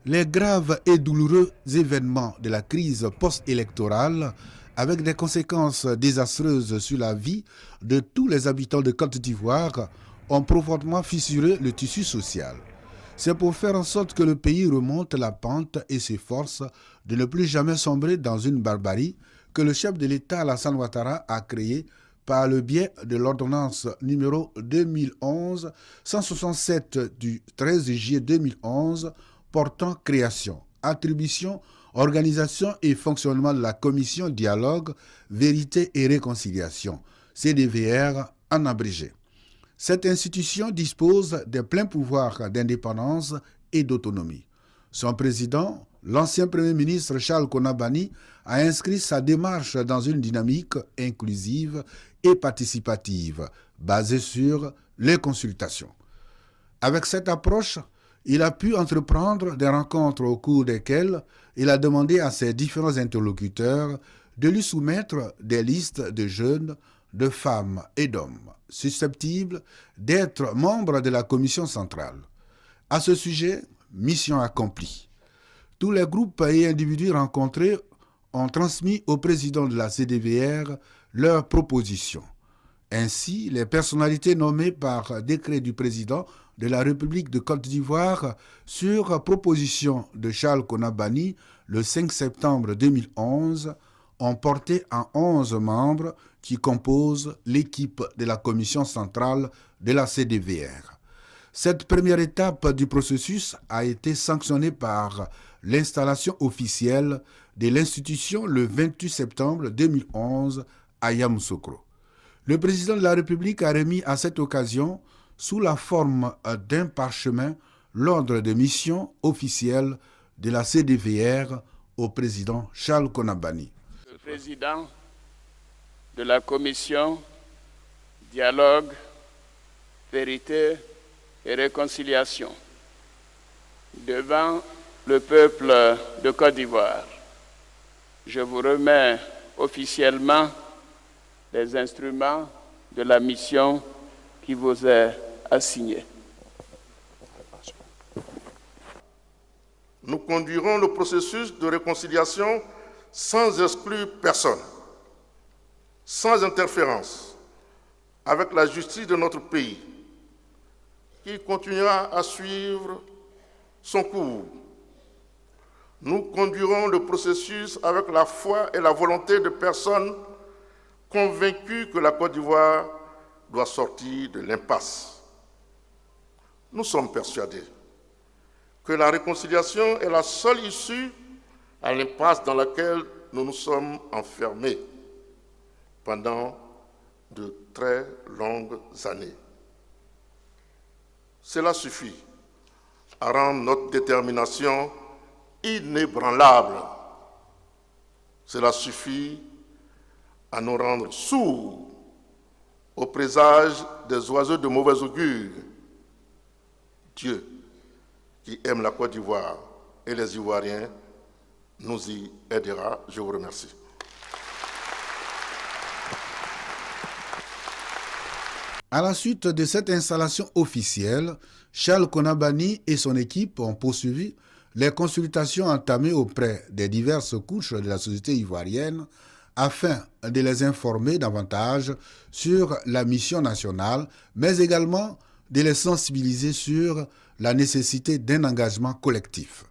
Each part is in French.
Les graves et douloureux événements de la crise post-électorale, avec des conséquences désastreuses sur la vie de tous les habitants de Côte d'Ivoire, ont profondément fissuré le tissu social. C'est pour faire en sorte que le pays remonte la pente et s'efforce de ne plus jamais sombrer dans une barbarie que le chef de l'État Alassane Ouattara a créée par le biais de l'ordonnance numéro 2011-167 du 13 juillet 2011 portant création, attribution, organisation et fonctionnement de la commission Dialogue, Vérité et Réconciliation, CDVR en abrégé. Cette institution dispose des pleins pouvoirs d'indépendance et d'autonomie. Son président, l'ancien Premier ministre Charles Konabani, a inscrit sa démarche dans une dynamique inclusive et participative, basée sur les consultations. Avec cette approche, il a pu entreprendre des rencontres au cours desquelles il a demandé à ses différents interlocuteurs de lui soumettre des listes de jeunes, de femmes et d'hommes susceptibles d'être membres de la commission centrale. À ce sujet, mission accomplie. Tous les groupes et individus rencontrés ont transmis au président de la CDVR leurs propositions. Ainsi, les personnalités nommées par décret du président de la République de Côte d'Ivoire sur proposition de Charles Konabani le 5 septembre 2011 ont porté à 11 membres qui composent l'équipe de la commission centrale de la CDVR. Cette première étape du processus a été sanctionnée par l'installation officielle de l'institution le 28 septembre 2011 à Yamoussoukro. Le président de la République a remis à cette occasion, sous la forme d'un parchemin, l'ordre de mission officiel de la CDVR au président Charles Konabani. Le président de la commission Dialogue, Vérité et Réconciliation, devant le peuple de Côte d'Ivoire, je vous remets officiellement les instruments de la mission qui vous est assignée. Nous conduirons le processus de réconciliation sans exclure personne, sans interférence, avec la justice de notre pays, qui continuera à suivre son cours. Nous conduirons le processus avec la foi et la volonté de personnes convaincues que la Côte d'Ivoire doit sortir de l'impasse. Nous sommes persuadés que la réconciliation est la seule issue à l'impasse dans laquelle nous nous sommes enfermés pendant de très longues années. Cela suffit à rendre notre détermination inébranlable. Cela suffit à nous rendre sourds au présage des oiseaux de mauvais augure. Dieu, qui aime la Côte d'Ivoire et les Ivoiriens, nous y aidera. Je vous remercie. À la suite de cette installation officielle, Charles Konabani et son équipe ont poursuivi les consultations entamées auprès des diverses couches de la société ivoirienne afin de les informer davantage sur la mission nationale, mais également de les sensibiliser sur la nécessité d'un engagement collectif.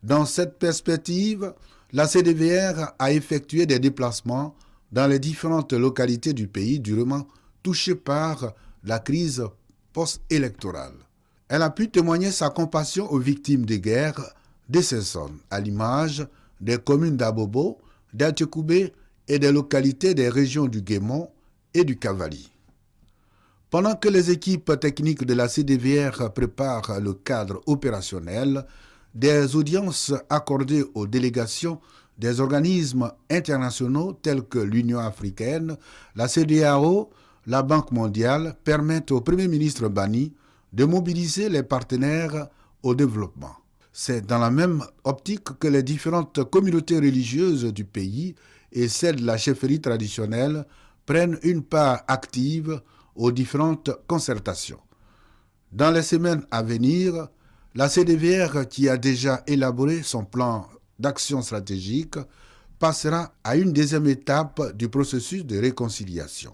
Dans cette perspective, la CDVR a effectué des déplacements dans les différentes localités du pays durement touchées par la crise post-électorale. Elle a pu témoigner sa compassion aux victimes des guerres de ces zones, à l'image des communes d'Abobo, d'Atchekoubé et des localités des régions du Guémon et du Cavali. Pendant que les équipes techniques de la CDVR préparent le cadre opérationnel, des audiences accordées aux délégations des organismes internationaux tels que l'Union africaine, la CEDEAO, la Banque mondiale permettent au Premier ministre Bani de mobiliser les partenaires au développement. C'est dans la même optique que les différentes communautés religieuses du pays et celles de la chefferie traditionnelle prennent une part active aux différentes concertations. Dans les semaines à venir, La CDVR, qui a déjà élaboré son plan d'action stratégique, passera à une deuxième étape du processus de réconciliation,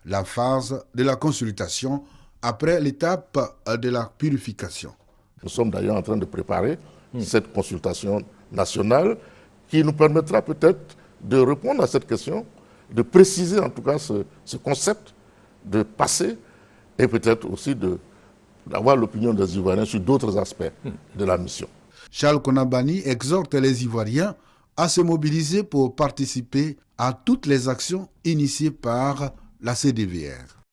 la phase de la consultation après l'étape de la purification. Nous sommes d'ailleurs en train de préparer cette consultation nationale qui nous permettra peut-être de répondre à cette question, de préciser en tout cas ce concept de passé et peut-être aussi d'avoir l'opinion des Ivoiriens sur d'autres aspects de la mission. Charles Konabani exhorte les Ivoiriens à se mobiliser pour participer à toutes les actions initiées par la CDVR.